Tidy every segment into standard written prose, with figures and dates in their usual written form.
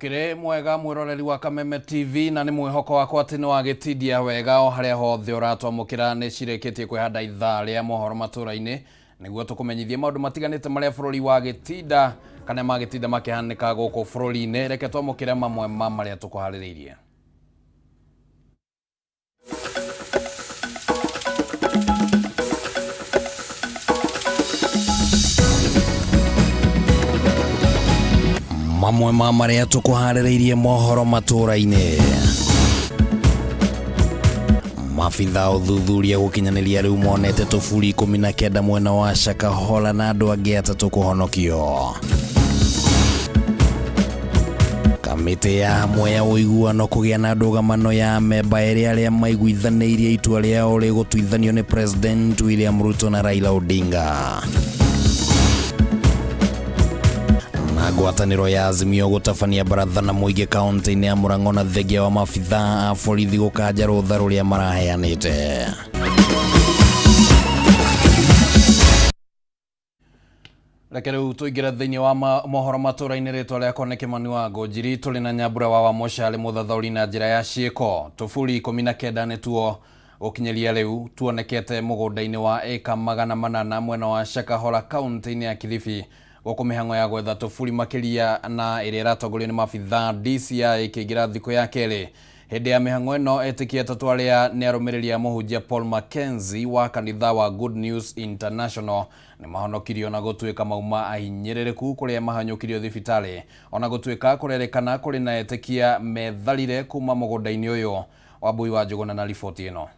Mukire mwega mwiroreri wa Kameme TV na ni mwihoko wakwa ati ni wagitidia wega o haria hothe uratwamukira ni cireketie kwihanda ithaa ria mohoro maturaini niguo tukumenyithie maundu matiganite maria bururi wagitinda kana magitinda makihanika guku bururi-ini. Reke twamukire mamwe ma maria tukuhaririirie. Mamwe ma maria tukuhaririirie mohoro maturaini. Mafitha uthuthuria gukinyaniria riu monete tufuri 19 mwena wa Shakahola na andu angi 3 kuhonokio. Kamite ya hamwe ya uiguano kugia na ndugamano ya memba iria aria maiguithaniirie itua riao rigutuithanio ni President William Ruto na Raila Odinga. Ngwataniro ya Azimio gutafania baratha na muige kaunti-ini ya Murang'a na thegia wa mafitha a borithi gukanja rutha ruria maraheanite. Reke riu tuingira thiini wa mohoro maturaini. Ritwa riakwa ni Kimani wa Ngonjiri. Tuli na Nyambura wa Moshali muthathauri na njira ya ciiko. Tufuri 19 nituo ukinyeria riu tuonekete mugunda-ini wa eka 800 mwena wa Shakahola kaunti-ini ya Kilifi goko mihango ya gwetha tufuri makiria na iria iratongorio ni mafitha DCI ikigira thiko ya keri. Hende ya mihango ino etikia tatwaria ni arumiriria muhunjia Paul Mackenzie wa kanitha wa Good News International ni mahonokirio na gutuika mauma ahinyiririku kuria mahanyukirio thibitari ona gutuika kurerekana kuri na etikia metharire kuma mugunda-ini uyu. Wabui wa Njuguna na riboti ino.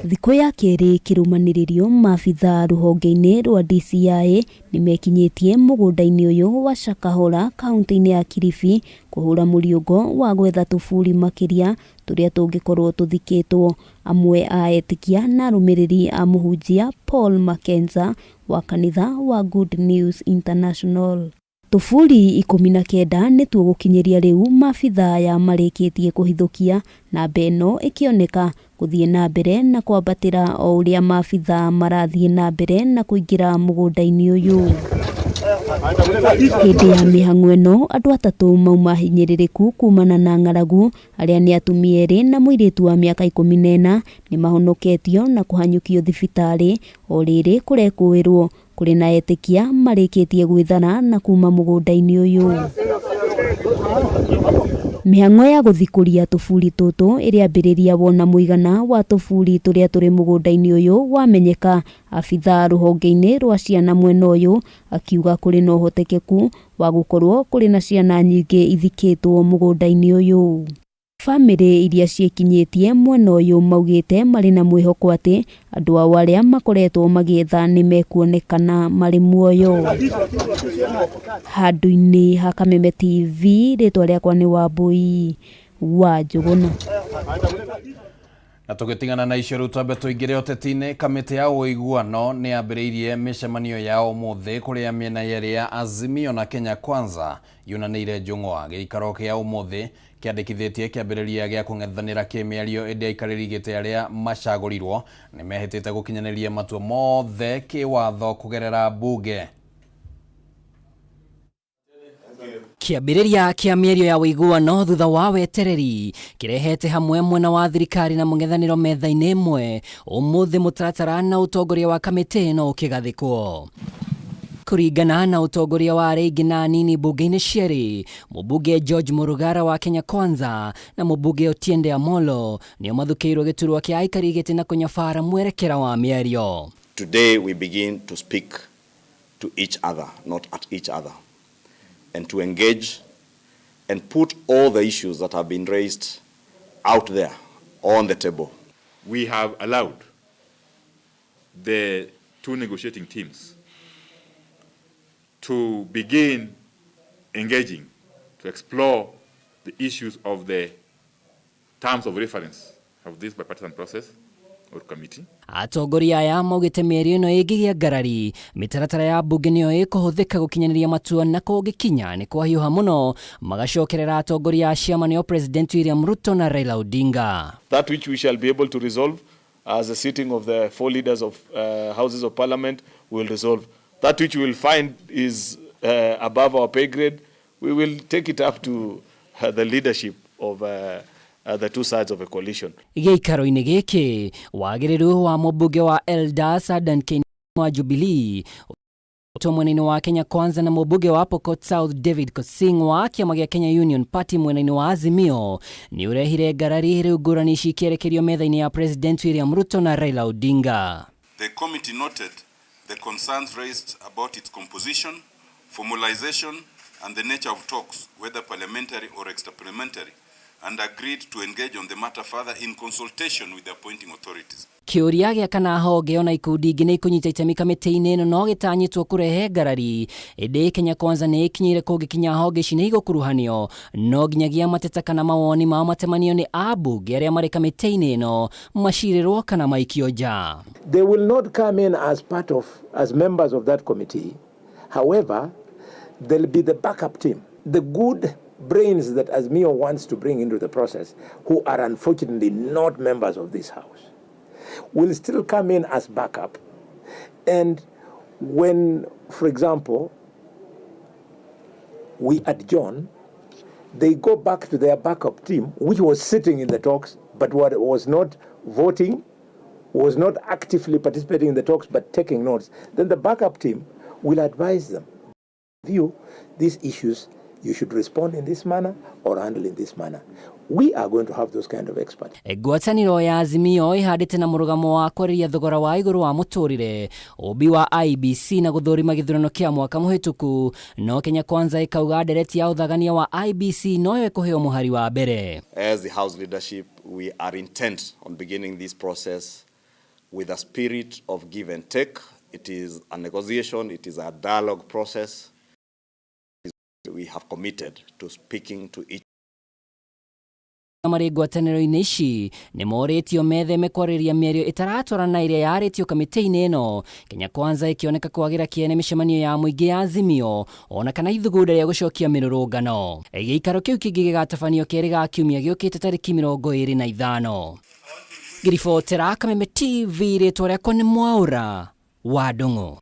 Thiko ya keri kirumaniririo mafitha ruhonge-ini rwa DCI nimekinyitie mugunda-ini uyu wa Shakahola kaunti-ini ya Kilifi kuhura muriungo wa gwetha tufuri makiria turia tungikorwo tuthikitwo. Amwe a etikia na arumiriri a muhunjia Paul Mackenzie wa kanitha wa Good News International. Tufuri 19 nituo gukinyeria riu mafitha ya marikitie kuhithukia na beno ikioneka kuthie na mbere na kwambatira o uria mafitha marathie na mbere na kuingira mugunda-ini uyu. Hindi ya mihango ino andu 3 mauma hinyiririku kumana na ng'aragu aria ni atumia eri na muiritu wa miaka 14 ni mahonoketio na kuhanyukio thibitari o riri kurekuirwo kuri na etikia marikitie gwithana na kuma mugunda-ini uyu. Mihango ya guthikuria tufuri tutu iria ambiriria wona muigana wa tufuri turia turi mugunda-ini uyu wamenyeka. Afitha ruhonge-ini rwa ciana mwena uyu akiuga kuri no hotekeku wa gukorwo kuri na ciana nyingi ithikitwo mugunda-ini uyu. Family iria ciekinyitie mwena uyu maugite mari na mwihoko ati andu ao aria makoretwo magietha ni mekuonekana mari muoyo. Handu-ini ha Kameme TV, ritwa riakwa ni Wabui wa Njuguna. Na tugitingana na icio rutambe tuingire oteti-ini. Kamite ya uiguano ni ambiriirie micemanio yao muthe kuria miena yeri ya Azimio na Kenya Kwanza yunaniire Njung'wa. Giikaro kia umuthe kiandikithitie kiambiriria gia kung'ethanira kimiario indi aikariri gite aria macagurirwo ni mehitite gukinyaniria matua mothe kiwatho kugerera bunge. Kiambiriria kia mierio ya uiguano thutha wa wetereri kirehete hamwe mwena wa thirikari na mung'ethaniro metha-ini imwe umuthi mutaratara na utongoria wa kamite ino ukigathikwo. Kuringana na utongoria wa aringi na anini bunge-ini cieri, mubunge George Murugara wa Kenya Kwanza na mubunge Otiende Amolo nio mathukiirwo giturwa kia aikari giti na kunyabara mwerekera wa mierio. Today we begin to speak to each other, not at each other, and to engage and put all the issues that have been raised out there on the table. We have allowed the 2 negotiating teams to begin engaging, to explore the issues of the terms of reference of this bipartisan process or committee. Atongoria aya maugite mierio ino igigia ngarari mitaratara ya bunge niyo ikuhuthika gukinyaniria matua na kugikinya ni kwahiuha muno magacokerera atongoria a ciama nio President William Ruto na Raila Odinga. That which we shall be able to resolve as a sitting of the 4 leaders of houses of parliament will resolve. That which we will find is above our pay grade, we will take it up to the leadership of the two sides of a coalition. Gĩikaro-inĩ gĩkĩ wagĩrĩru wa mũmbunge wa Eldas Adan Kenya wa Jubilee mwena-inĩ wa Kenya Kwanza na mũmbunge wa Pokot South David Kosing wa kĩama gĩa Kenya Union Party mwena-inĩ wa Azimio nĩ ũrehire ngarari rĩu ngũrani cikĩrekerio metha-inĩ ya President William Ruto na Raila Odinga. The committee noted the concerns raised about its composition, formalization and the nature of talks, whether parliamentary or extra-parliamentary, and agreed to engage on the matter further in consultation with the appointing authorities. Kĩũria gĩa kana honge ona ikundi ingĩ nĩ ikũnyita itemi kamĩtĩ-inĩ ĩno no gĩtanyĩtwo kũrehe ngarari. Ĩndĩ Kenya Kwanza nĩ ĩkinyĩire kũngĩkinya honge ici nĩ igũkuruhanio no nginyagia mateta kana mawoni mao matemanio nĩ ambunge arĩa marĩ kamĩtĩ-inĩ ĩno macirĩrwo kana maikio nja. They will not come in as members of that committee. However, they'll be the backup team. The good brains that Azimio wants to bring into the process, who are unfortunately not members of this house, will still come in as backup. And when, for example, we adjourn, they go back to their backup team, which was sitting in the talks, but was not voting, was not actively participating in the talks, but taking notes. Then the backup team will advise them. View these issues, you should respond in this manner or handle in this manner. We are going to have those kind of experts. Ngwatanĩro ya Azimio ĩhandĩte na mũrũgamo wa kwarĩria thogora wa igũrũ wa mũtũrĩre ũmbi wa IBC na gũthũrima gĩthurano kĩa mwaka mũhĩtũku, no Kenya Kwanza ĩkauga ndereti ya ũthagania wa IBC noyo ĩkũheo mũhari wa mbere. As the House leadership, we are intent on beginning this process with a spirit of give and take. It is a negotiation, it is a dialogue process. We have committed to speaking to each marĩ ngwatanĩro-inĩ ici nĩ morĩtio metheme kwarĩria mĩario ĩtaratwarana ĩrĩa yarĩtio kamĩtĩ-inĩ ĩno, Kenya Kwanza ĩkĩoneka kwagĩra kĩene mĩcemanio ya mũingĩ ya Azimio ona kana ithugunda rĩa gũcokia mĩrũrũngano. Gĩikaro kĩu kĩngĩ gĩgatabanio kerĩ ga kiumia gĩũkĩte tarĩki 25. Ngĩribotera Kameme TV, rĩtwa rĩakwa nĩ Mwaũra wa Ndũng'ũ.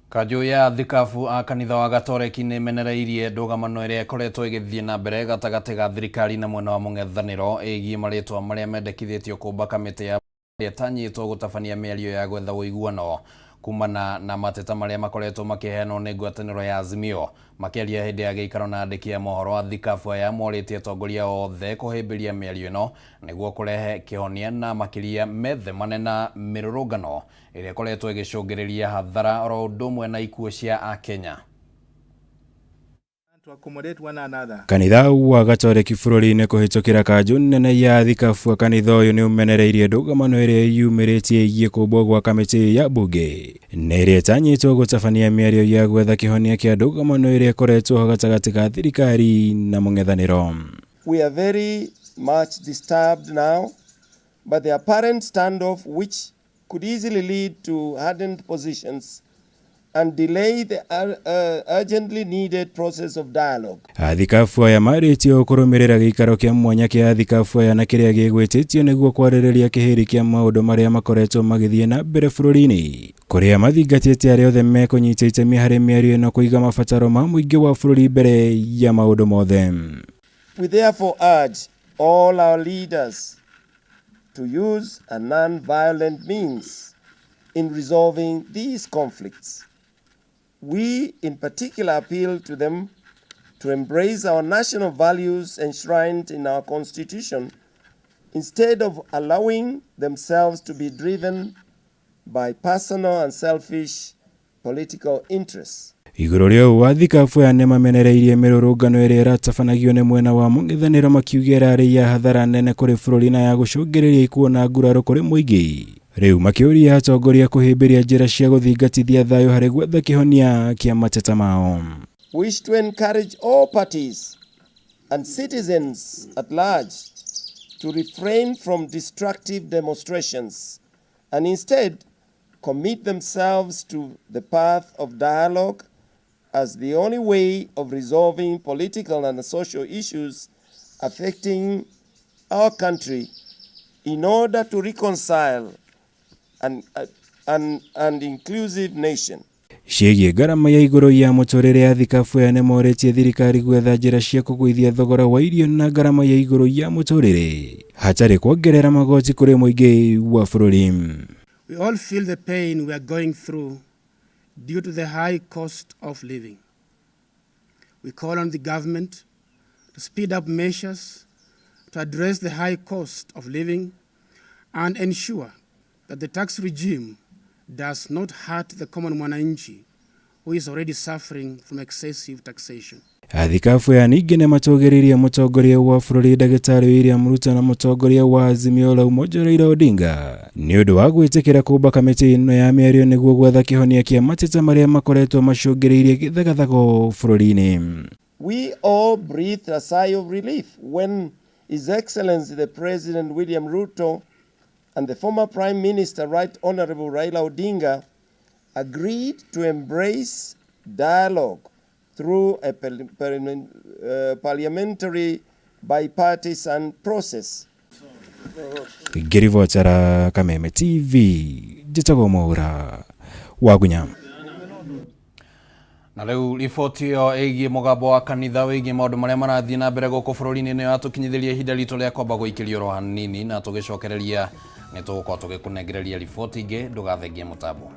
Kanjũ ya thikabu a kanitha wa Gatoreki nĩ menereirie ndũgamano ĩrĩa ĩkoretwo ĩgĩthiĩ na mbere gatagatĩ ga thirikari na mwena wa mũng'ethanĩro ĩgiĩ marĩtwa marĩa mendekithĩtio kũmba kamĩtĩ ya ĩtanyĩtwo gũtabania mĩario ya gwetha ũiguano kumana na mateta marĩa makoretwo makĩheanwo nĩ ngwatanĩro ya Azimio. Makĩaria hĩndĩ ya gĩikaro na andĩki a mohoro a thikabu aya morĩtie atongoria othe kũhĩmbĩria mĩario ĩno nĩguo kũrehe kĩhonia na makĩria methemane na mĩrũrũngano ĩrĩa ĩkoretwo ĩgĩcũngĩrĩria hathara oro ũndũ ũmwe na ikuũ cia Akenya. Kanitha wa Gatoreki bũrũri-inĩ kũhĩtũkĩra kanjũ nene ya thikabu kanitha ũyũ nĩ ũmenereirie ndũgamano ĩrĩa yumĩrĩtie ĩgiĩ kũmbwo gwa kamĩtĩ ya mbunge na ĩrĩa ĩtanyĩtwo gũtabania mĩario ya gwetha kĩhonia kĩa ndũgamano ĩrĩa ĩkoretwo gatagatĩ ka thirikari na mũng'ethanĩro. We are very much disturbed now by the apparent standoff which could easily lead to hardened positions and delay the urgently needed process of dialogue. Athikabu aya marĩtio kũrũmĩrĩra gĩikaro kĩa mwanya kĩa athikabu aya na kĩrĩa gĩgwĩtĩtio nĩguo kwarĩrĩria kĩhĩri kĩa maũndũ marĩa makoretwo magĩthiĩ na mbere bũrũri-inĩ, kũrĩa mathingatĩte arĩa othe mekũnyita itemi harĩ mĩario ĩno kũiga mabataro ma mũingĩ wa bũrũri mbere ya maũndũ mothe. We therefore urge all our leaders to use a non-violent means in resolving these conflicts. We in particular appeal to them to embrace our national values enshrined in our Constitution instead of allowing themselves to be driven by personal and selfish political interests. Igũrũ rĩu athikabu aya nĩ mamenereirie mĩrũrũngano ĩrĩa ĩratabanagio nĩ mwena wa mũng'ethanĩro makiuga ĩrarĩ ya hathara nene kũrĩ bũrũri na ya gũcũngĩrĩria ikuũ na nguraro kũrĩ mũingĩ. Rĩu makĩũria atongoria kũhĩmbĩria njĩra cia gũthingatithia thayũ harĩ gwetha kĩhonia kĩa mateta mao. Wish to encourage all parties and citizens at large to refrain from destructive demonstrations and instead commit themselves to the path of dialogue as the only way of resolving political and social issues affecting our country in order to reconcile an inclusive nation. ciĩgiĩ ngarama ya igũrũ ya mũtũrĩre ya thikabu ya nĩmoretie thirikari gwetha njĩra cia kũgũithia thogora wa irio na ngarama ya igũrũ ya mũtũrĩre hatarĩ kuongerera magoti kũrĩ mũingĩ wa bũrũri. We all feel the pain we are going through due to the high cost of living. We call on the government to speed up measures to address the high cost of living and ensure that the tax regime does not hurt the common mwananchi who is already suffering from excessive taxation. Athikabu ya ningĩ nĩmatũgĩririe mũtongoria wa bũrũri Ndagĩtarĩ William Ruto na mũtongoria wa Azimio la Umoja Raila Odinga nĩ ũndũ wa gwĩtĩkĩra kũmba kamĩtĩ ĩno ya mĩario nĩguo gwetha kĩhonia kĩa mateta marĩa makoretwo macũngĩrĩirie gĩthagathago bũrũri-inĩ. We all breathed a sigh of relief when His Excellency the President William Ruto and the former Prime Minister Right Honorable Raila Odinga agreed to embrace dialogue through a parliamentary bipartisan process. Ngĩribotera Kameme TV, njĩtagwo Mwaura Wagunya. Na rĩu riboti ĩyo ĩgiĩ mũgambo wa kanitha wĩgiĩ maũndũ marĩa marathiĩ na mbere gũkũ bũrũri-inĩ nĩ yatũkinyithĩria ihinda ritũ rĩa kwamba gũikĩrio oro hanini na tũgĩcokereria nĩ tũgũkorwo tũgĩkũnengereria riboti ingĩ ndũgathengie mũtambo.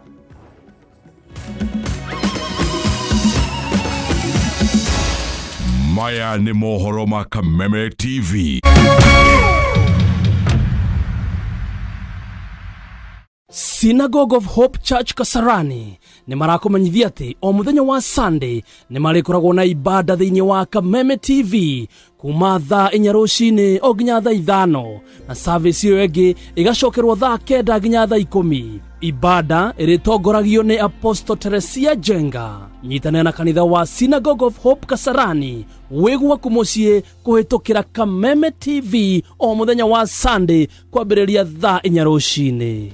Maya nĩ mohoro ma Kameme TV. Synagogue of Hope Church Kasarani nĩ marakomenyithia atĩ o mũthenya wa Sunday nĩ marĩkoragwo na ibada thĩinĩ wa Kameme TV kuma thaa 4 rũcinĩ o nginya thaa 5 na service ĩyo ĩngĩ ĩgacokerwo thaa 9 nginya thaa 10. Ibada ĩrĩtongoragio nĩ Apostle Teresia Jenga. Nyitanĩra na kanitha wa Synagogue of Hope Kasarani wĩgwaku mũciĩ kũhĩtũkĩra Kameme TV o mũthenya wa Sunday kwambĩrĩria thaa 4 rũcinĩ.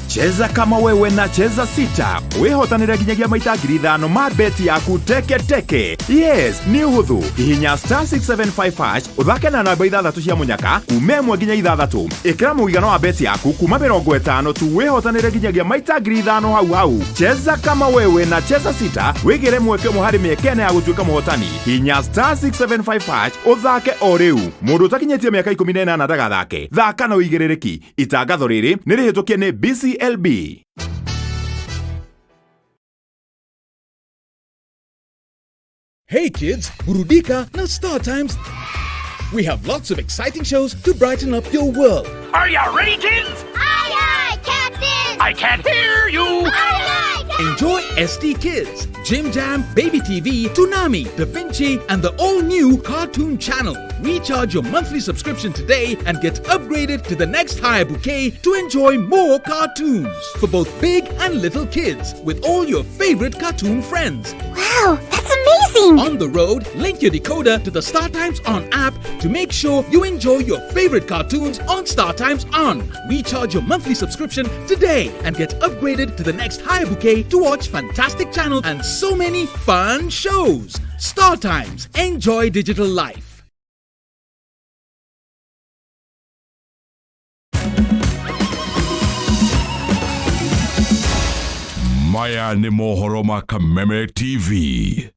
Cheza kama wewe na cheza sita. Wehotanĩra nginyagia maita 5,000 ma beti yaku teke teke. Yes, ni uhuthu. Hihinya *675# uthake na namba 6 cia munyaka kuma 1 nginya 6. Ikira mũigana wa beti yaku kuma 50 tu wehotanĩra nginyagia maita 5,000 hau. Cheza kama wewe na cheza sita. Wigire mweke mũhari mĩekene ya gũtuĩka mũhotani. Hihinya *675# uthake o rĩu. Mũndũ utakinyĩtie mĩaka 18 ndagathake. Thaka na ũigĩrĩrĩki. Itangatho rĩrĩ nĩ rĩhĩtũkie nĩ BCLB. Hey kids, burudika na Star Times. We have lots of exciting shows to brighten up your world. Are you ready, kids? Aye, aye, Captain! I can't hear you! Aye, aye, Captain! Enjoy SD Kids, Jim Jam, Baby TV, Toonami, Da Vinci, and the all-new Cartoon Channel. Recharge your monthly subscription today and get upgraded to the next higher bouquet to enjoy more cartoons for both big and little kids with all your favorite cartoon friends. Wow, that's amazing! On the road, link your decoder to the Star Times On app to make sure you enjoy your favorite cartoons on Star Times On. Recharge your monthly subscription today and get upgraded to the next higher bouquet to watch fantastic channels and so many fun shows. Star Times. Enjoy digital life. Maya nĩ mohoro ma Kameme TV.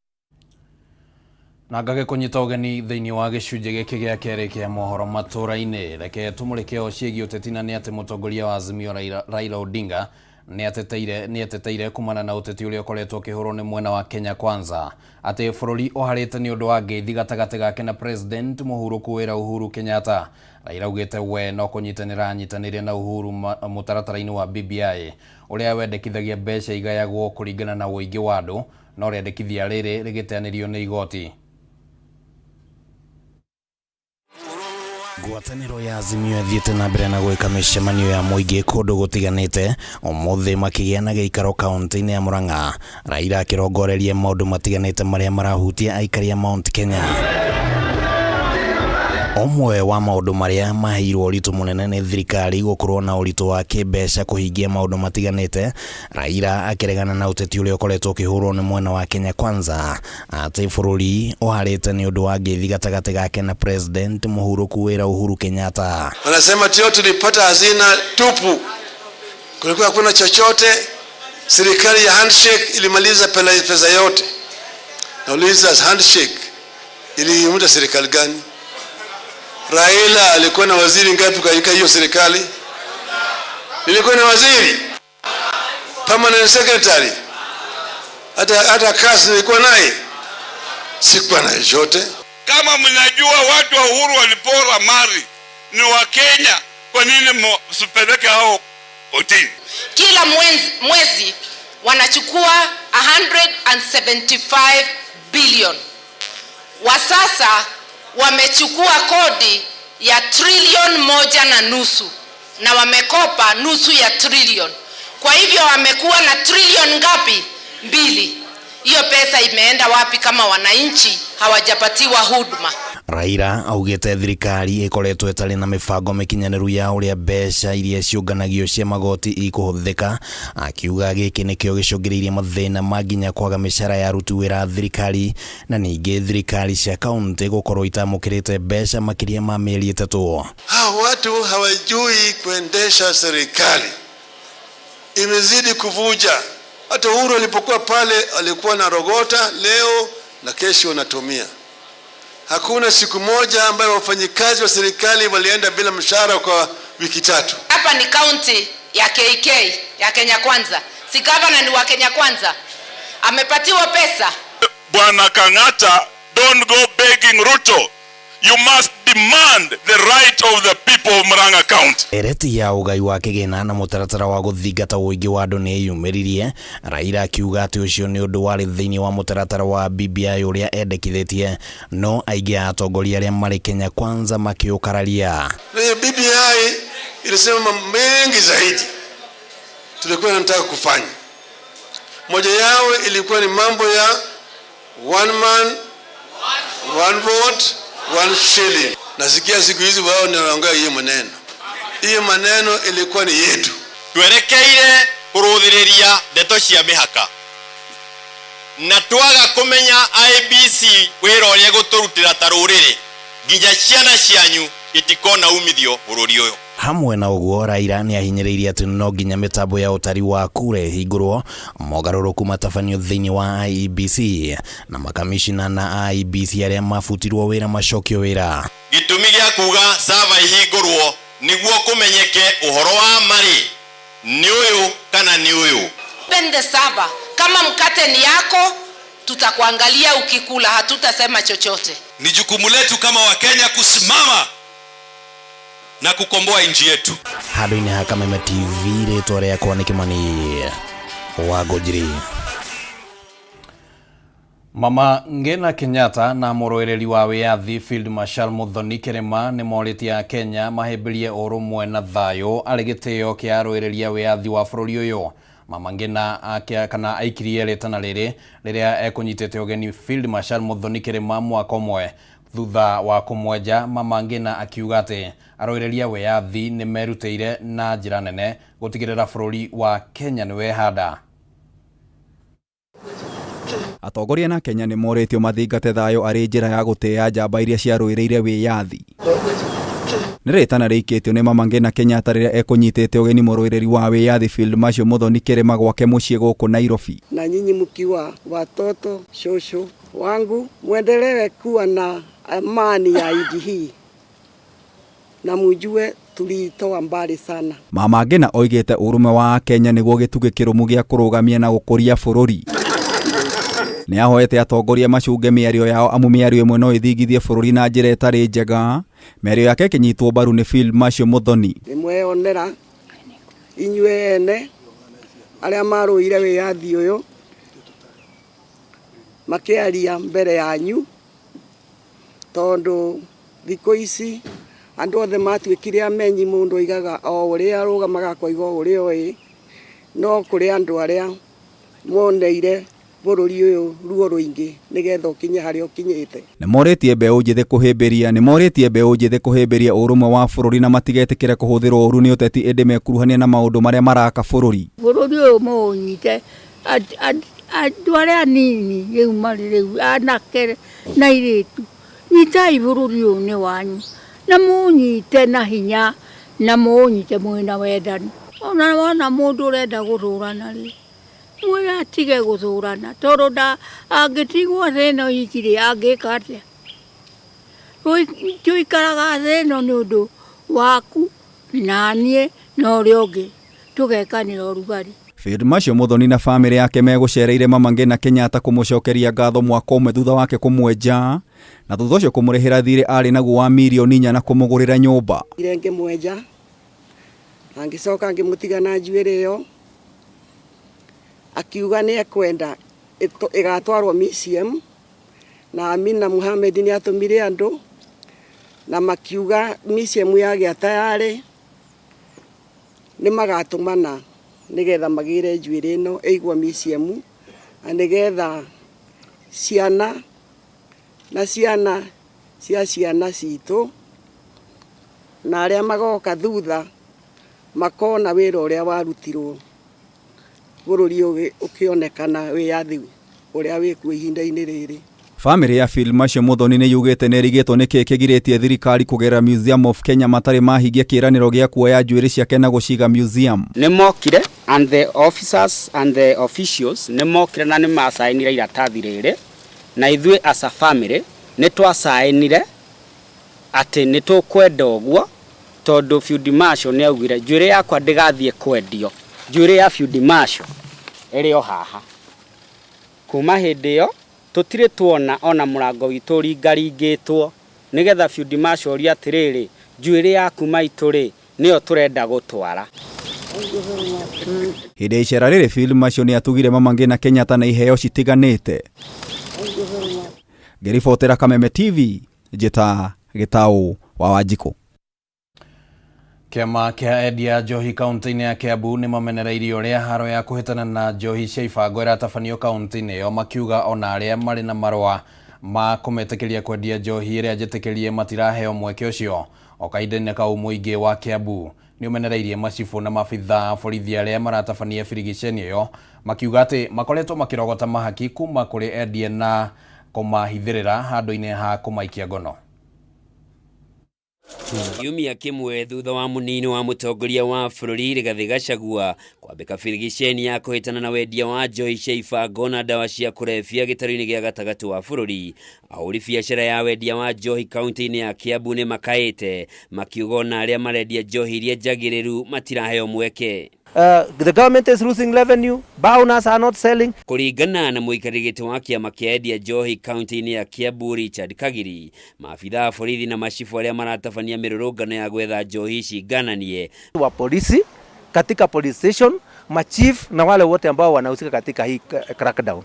Na ngagĩkũnyita ũgeni thĩinĩ wa gĩcunjĩ gĩkĩ gĩa kerĩ kĩa mohoro matũra-inĩ. Reke tũmũrĩke o ciĩgiĩ ũteti na nĩ atĩ mũtongoria wa Azimio Raila Odinga nĩ ateteire kumana na ũteti ũrĩa ũkoretwo ũkĩhũrwo nĩ mwena wa Kenya Kwanza atĩ bũrũri ũharĩte nĩ ũndũ wa ngeithi gatagatĩ gake na President mũhurũku wĩra Uhuru Kenyatta. Raila augĩte we no kũnyitanĩra na Uhuru mũtaratara-inĩ wa BBI ũrĩa wendekithagia mbeca igayagwo kũringana na ũingĩ wa andũ no rĩendekithia rĩrĩ rĩgĩteanĩrio nĩ igoti. Ngwatanĩro ya Azimio ĩthiĩte na mbere na gwĩka mĩcemanio ya mũingĩ kũndũ gũtiganĩte ũmũthĩ makĩgĩa na gĩikaro kaunti-inĩ ya Murang'a. Raila akĩrongoreria maũndũ matiganĩte marĩa marahutia aikari a Mount Kenya. Omwe wa maũndũ marĩa maheirwo ũritũ mũnene nĩ thirikari gũkorwo na ũritũ wa kĩmbeca kũhingia maũndũ matiganĩte. Raila akĩregana na ũteti ũrĩa ũkoretwo ũkĩhũrwo nĩ mwena wa Kenya Kwanza atĩ bũrũri ũharĩte nĩ ũndũ wa ngeithi gatagatĩ gake na President mũhurũku wĩra Uhuru Kenyatta. Wanasema tio tulipata hazina tupu kulikuwa hakuna chochote. Serikali ya handshake ilimaliza pesa yote. Nauliza, handshake iliunda serikali gani? Raila alikuwa na waziri ngapi katika hiyo serikali? Nilikuwa na waziri, permanent secretary, hata kazi nilikuwa naye, sikuwa na yote. Kama mnajua watu wa Uhuru walipora mali ni wa Kenya, kwa nini msipeleke hao kotini? Kila mwezi wanachukua 175 billion. Wa sasa wamechukua kodi ya trilioni 1.5 na wamekopa nusu ya trilioni. Kwa hivyo wamekuwa na trilioni ngapi? 2. Hiyo pesa imeenda wapi kama wananchi hawajapatiwa huduma? Raila augite thirikari ikoretwo itari na mibango mikinyaniru ya uria mbeca iria ciunganagio cia magoti ikuhuthika, akiuga giki nikio gicungiriirie mathina maginya kwaga mishara ya aruti wira thirikari, na ningi thirikari cia kaunti gukorwo itamukirite mbeca makiria ma mieri 3. Hao watu hawajui kuendesha serikali, imezidi kuvuja. Hata Uhuru alipokuwa pale alikuwa na rogota leo na kesho anatumia. Hakuna siku moja ambayo wafanyikazi wa serikali walienda bila mshahara kwa wiki 3. Hapa ni kaunti ya KK ya Kenya Kwanza. Si governor ni wa Kenya Kwanza. Amepatiwa pesa. Bwana Kang'ata, don't go begging Ruto. You must demand the right of the people of Murang'a County. Ereti ya ugai wa kigina na mutaratara wa guthingata uingi wa andu ni yumiririe. Raila akiuga ati ucio ni undu wari thiini wa mutaratara wa BBI uria endekithitie, no aingi atongoria aria mari Kenya Kwanza makiukararia. BBI ilisema mambo mengi zaidi tulikuwa tunataka kufanya. Moja yao ilikuwa ni mambo ya one man one vote one shilling. Nasikia siku hizi wao ndio wanaongea hiyo maneno. Hiyo maneno ilikuwa ni yetu. Twerekeire kuruthiriria ndeto cia mihaka. Na twaga kumenya IBC wira uria guturutira tarurire. Nginya ciana cianyu itikona umithio bururi uyu. Hamwe na uguo, Raila ni ahinyiriirie ati no nginya mitambo ya utari wa kure hingurwo, mogaruruku matabanio thiini wa IEBC na makamishina na IEBC aria mafutirwo wira macokio wira. Gitumi gia kuga sava ihingurwo niguo kumenyeke uhoro wa mari ni uyu kana ni uyu. Pende sava, kama mkate ni yako tutakuangalia ukikula, hatutasema chochote. Ni jukumu letu kama Wakenya kusimama na kukomboa nchi yetu. Hado-ini ha Kameme TV ritwa riakwa ni Kimani wa Gojiri. Mama Ngina Kenyatta na muroereri wa wiathi Field Marshal Muthoni Kirima ni moritie Kenya mahemberie urumwe na thayo ari gitio kia aroereria wiathi wa bururi uyu. Mama Ngina kana aikirie retana riria ekunyitete ugeni Field Marshal Muthoni Kirima mwaka umwe thutha wa kumwenja. Mama Ngina akiuga ati aroereria wiathi ni meruteire na njira nene gutigirira bururi wa Kenya ni wehanda. Atongoria na Kenya ni moretio mathingate thayo ari njira ya guteya njamba iria ciarũĩrĩire wiyathi. Nĩ rĩtana rĩikĩtio nĩ Mama Ngina Kenyatta rĩrĩa ekunyitĩte ugeni mũrũĩrĩri wa wiyathi Field Marshal Muthoni Kirima gwake mũciĩ gũkũ Nairobi. Na nyinyi mkiwa watoto shosho wangu muendelee kuwa na amani ya nchi hii na mujue tulitoa mbali sana. Mama Ngina oigĩte ũrũmwe wa Kenya nĩguo gĩtugĩ kĩrũmu gĩa kũrũgamia na gũkũria bũrũri. Ni ahoete atongoria macunge mĩario yao amu mĩario ĩmwe no ĩthingithie bũrũri na njĩra ĩtarĩ njega. Mĩario yake ĩkĩnyitwo mbaru nĩ Field Marshal Muthoni. Nimweonera inyue ene arĩa marũire wĩyathi ũyũ makĩaria mbere yanyu, tondũ thikũ ici andũ othe matuĩkire amenyi, mũndũ oigaga o ũrĩa arũgamaga koiga ũrĩa oĩ, no kũrĩ andũ arĩa moneire bũrũri ũyũ ruo rũingĩ nĩgetha ũkinye harĩa ũkinyĩte. Nĩ moretie mbeũ njĩthĩ kũhĩmbĩria ũrũmwe wa bũrũri na matigetĩkĩre kũhũthĩrwo ũru nĩ ũteti, ĩndĩ mekuruhania na maũndũ marĩa maraka bũrũri. Bũrũri ũyũ mũnyite andũ arĩa anini rĩu marĩ rĩu, anake na airĩtu, nyitai bũrũri ũyũ nĩ wanyu na mũnyite na hinya na mũnyite mwĩna wendani. ona wana mundu urenda guthurana ri mwira atige guthurana toro da angitigwo theno ikiri angikate tuikaraga theno ni undu waku na nie no rioge tugekanira urugari. Field Marshal Muthoni na family yake megucereire Mama Ngina Kenyatta kumucokeria ngatho mwaka umwe thutha wake kumwenja na thutha ucio kumurihira thirĩ ari naguo wa mirioni 4 na kumugurira nyumba. Irenge mwenja angicoka ngimutiga na njuĩrĩ ĩyo akiuga nĩ ekwenda igatwarwo museum na Amina Mohamed ni atumire andu na makiuga museum yagĩa tayari ni magatumana nigetha magire njuĩrĩ ĩno ĩigwo museum na nigetha ciana cia ciana citũ na arĩa magoka thutha makona wĩra ũrĩa warutirwo bũrũri ũkĩonekana wĩyathi ũrĩa wĩkuo ihinda-inĩ rĩrĩ. Family ya Field Marshal Muthoni nĩ yugĩte nĩ ĩrigĩtwo nĩkĩ kĩgirĩtie thirikari kũgerera Museum of Kenya matarĩ mahingia kĩĩranĩro gĩa kuoya njuĩrĩ ciake na gũciga museum. Nĩ mokire and the officers and the officials nĩ mokire na nĩ masainire iratathi rĩrĩ na ithuĩ as a family nĩ twasainire atĩ nĩ tũkwenda ũguo tondu Field Marshal nĩ augire njuĩrĩ yakwa ndĩgathiĩ kwendio. Njuĩrĩ ya Field Marshal ĩrĩ o haha. Kuma hĩndĩ ĩyo tutire tuona ona murango witũ ringaringĩtwo nigetha Field Marshal ria atirĩrĩ njuĩrĩ yaku maitũ rĩ nĩyo turenda gũtwara. Hĩndĩ ya icera rĩrĩ Field Marshal nĩ atugire Mama Ngina Kenyatta na iheo citiganĩte. Ngĩribotera Kameme TV njĩta Gĩtaũ wa Wanjikũ. Kiama kia endia njohi kaunti-inĩ ya Kiambu nĩ mamenereirie ũrĩa haro ya kũhĩtana na njohi cia ibango ĩratabanio kaunti-inĩ ĩyo makiuga ona arĩa marĩ na marũa ma kũmetĩkĩria kwendia njohi ĩrĩa njĩtĩkĩrie matiraheo mweke ũcio. O kahinda-inĩ kau mũingĩ wa Kiambu nĩ ũmenereirie macibu na mabithaa borithi arĩa maratabania birigiceni ĩyo makiuga atĩ makoretwo makĩrogota mahaki kuma kũrĩ endia na kũmahithĩrĩra handũ-inĩ ha kũmaikia ngono. Kiumia kimwe thutha wa munini wa mutongoria wa bũrũri Rigathĩ Gachagua kwambĩka birigiceni ya kũhĩtana na wendia wa njohi cia ibango na ndawa cia kũrebia gĩtarũ-inĩ gĩa gatagatĩ wa bũrũri, ahũri biacara ya wendia wa njohi kaunti-inĩ ya Kiambu nĩ makaĩte makiuga ona arĩa marendia njohi iria njagĩrĩru matiraheo mweke. The government is losing revenue, bowners are not selling. Kuringana na mũikarĩri gĩtĩ wa kĩama kĩa endia njohi kaunti-inĩ ya Kiambu Richard Kagiri, maabithaa borithi na macibu arĩa maratabania mĩrũrũngano ya gwetha njohi ici ngananie. Wa polisi katika police station, machief na wale wote ambao wanahusika katika hii crackdown,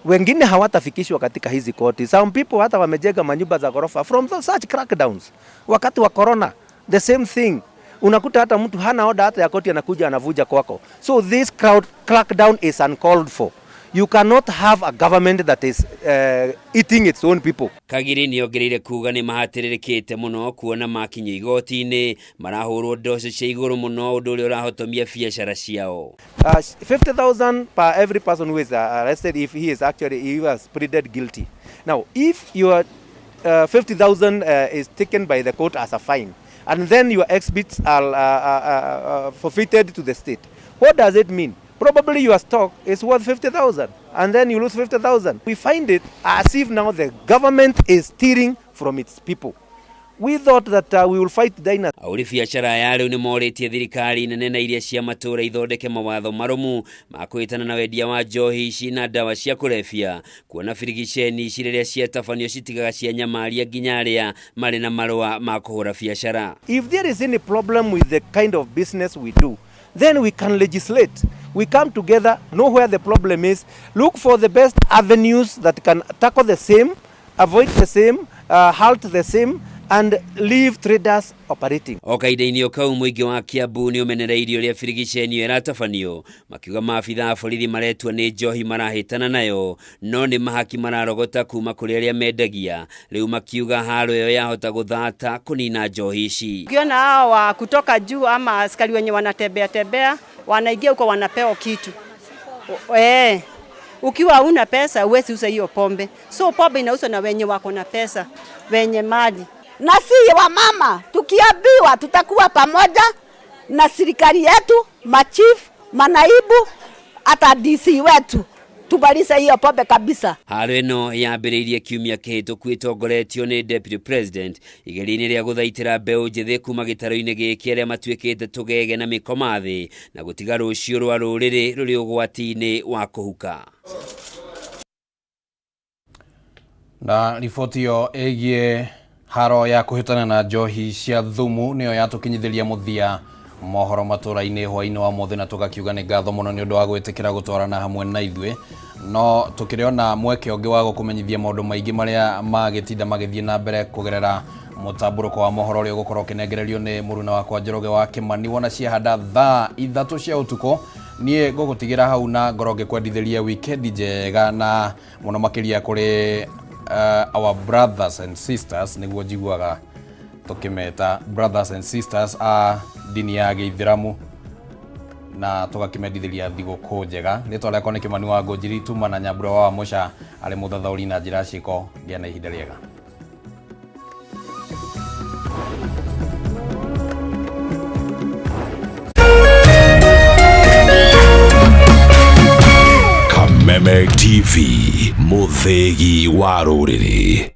wengine hawatafikishwa katika hizi koti. Some people hata wamejenga manyumba za ghorofa from such crackdowns. Wakati wa corona the same thing. Unakuta hata mtu hana oda hata ya koti anakuja anavuja kwako. So this crackdown is uncalled for. You cannot have a government that is eating its own people. Kagiri nĩ ongereire kuga nĩ mahatĩrĩrĩkĩte mũno kuona makinya igoti-inĩ marahũrwo ndoco cia igũrũ mũno ũndũ ũrĩa ũrahotomia biacara ciao. 50,000 per every person who is arrested if he was pleaded guilty. Now if your 50,000 is taken by the court as a fine, and then your exhibits are forfeited to the state, what does it mean? Probably your stock is worth 50,000 and then you lose 50,000. We find it as if now the government is stealing from its people. We thought that we will fight dynasty. Ahũri biacara ya rĩu nĩ morĩtie thirikari nene na iria cia matũũra ithondeke mawatho marũmu ma kũhĩtana na wendia wa njohi ici na ndawa cia kũrebia, kuona birigiceni ici rĩrĩa ciatabanio citigaga cia nyamaria nginya arĩa marĩ na marũa ma kũhũra biacara. If there is any problem with the kind of business we do, then we can legislate. We come together, know where the problem is, look for the best avenues that can tackle the same, avoid the same, halt the same, and leave traders operating. O kahinda-inĩ o kau mũingĩ wa Kiambu nĩ ũmenereirie ũrĩa birigiceni ĩyo ĩratabanio makiuga maabithaa borithi maretua nĩ njohi marahĩtana nayo no nĩ mahaki mararogota kuma kũrĩ arĩa mendagia, rĩu makiuga haro ĩyo yahota gũthata kũnina njohi ici. Ukiona hao wa kutoka juu ama askari wenye wanatembea wanaingia huko wanapewa kitu. Ukiwa una pesa huwezi uza hiyo pombe. So pombe inauzwa na wenye wako na pesa, wenye mali. Na sisi wa mama tukiambiwa tutakuwa pamoja na serikali yetu machief, manaibu, hata DC wetu tubalise hiyo pombe kabisa. Haro ĩno yambĩrĩirie kiumia kĩhĩtũku ĩtongoretio nĩ Deputy President igeri-inĩ rĩa gũthaitĩra mbeũ njĩthĩ kuma gĩtarũ-inĩ gĩkĩ arĩa matuĩkĩte tũgege na mĩkoma thĩ na gũtiga rũciũ rwa rũrĩrĩ rũrĩ ũgwati-inĩ wa kũhuka. Na riboti yo ĩgiĩ haro ya kũhĩtana na njohi cia thumu nĩyo yatũkinyithĩria mũthia mohoro matũra-inĩ hwainĩ wa mũthĩ na tũgakiuga nĩ ngatho mũno nĩ ũndũ wa gwĩtĩkĩra gũtwarana hamwe na ithuĩ, no tũkĩrĩona mweke ũngĩ wa gũkũmenyithia maũndũ maingĩ marĩa magĩtinda magĩthiĩ na mbere kũgerera mũtambũrũko wa mohoro ũrĩa ũgũkorwo ũkĩnengererio nĩ mũruna wakwa Njoroge wa Kĩmani wona ciahanda thaa 3 cia ũtukũ. Niĩ ngũgũtigĩra hau na ngoro ngĩkwendithĩria weekend njega na mũno makĩria kũrĩ our brothers and sisters niguo njiguaga tukimeta brothers and sisters a dini ya Gĩithĩramu na tugakĩmendithĩria thigũkũ njega. Rĩtwa rĩakwa nĩ Kĩmani wa Ngũnjiri tuma na nyambura wa Mũca arĩ mũthathaũri na njĩra ciĩko gĩa na ihinda rĩega. Kameme TV, mũthĩgi wa rũrĩrĩ.